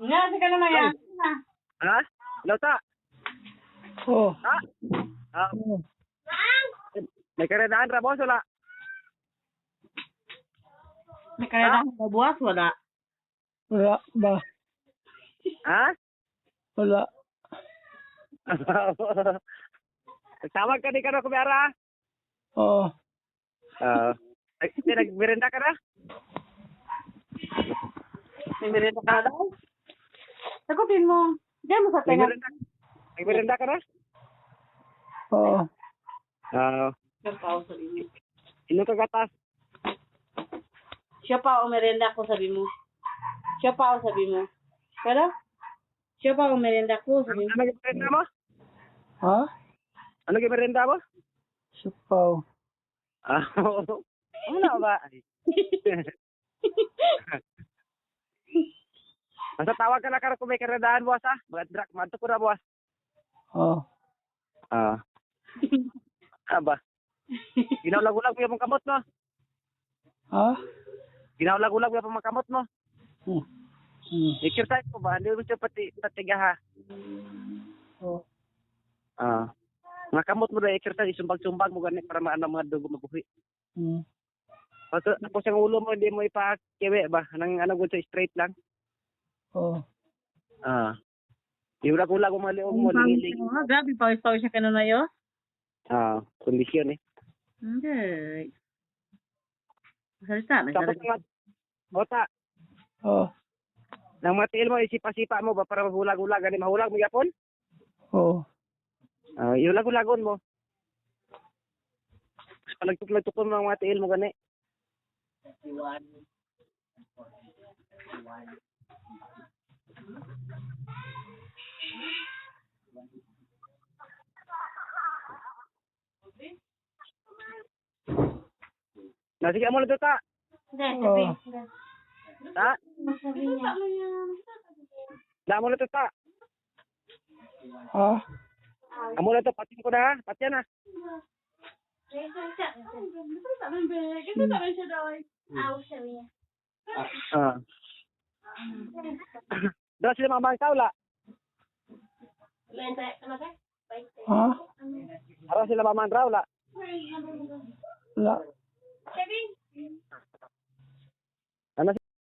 Nga, si ka na yan. Ha? Hello, ta? Oh. Ha? Ah, may karedaan ra, boss, wala? May kaya na sa buwas, wala. Wala ba? Ha? Wala. Tawag ka di ka na kumiyara? Oh. Nagmerenda ka na? May merenda ka na daw? Sagutin mo. Diyan mo sa tenga. Nagmerenda ka na? Oh. Nagpao, sabi mo. Sino ka gatas? Siya pa o merenda ko, sabi mo. Siya pa o sabi mo. Pero? Siya pa o merenda ko, sabi mo. Ano merenda mo? Ha? Ano merenda mo? Supaw. Ano ba? Basta tawag ka na ka kung may karedaan, boss, ha? Madto ko na, boss. Oh. Aba. Ginawlag-ulag mo yung kamot mo. Ha? Ginawlag-ulag mo yung kamot mo. Exercise ko ba? Hindi mo siya patiga, ha? Oh. Mga kamot mo na exercise, sumbag-sumbag mo ganit para maano mga dugo mabuhi. Ako sa ulo mo, hindi mo ipakiwi ba? Nang ano ko sa straight lang. Oh. Iulag-ulag mo mga liog mo, lingiling. Grabe, pawis-pawis siya kanina yun. Kondisyon eh. Hindi. Salita, Tapos nagsalita. Bota, Oh. nang matiil mo, isipa-sipa mo ba para mahulag-ulag? Gani mahulag mo yapon? Oh. Iulag-ulagon mo. Palagtuk-lagtukon mo ang matiil mo gani. Sige mo dito ta. Oh. Ta? Damo na to ta. Ha? Amo na to, patin ko na ha. Patyan ha. Daw sila mamang kaula. Ha? Araw sila mamang raula. Wala.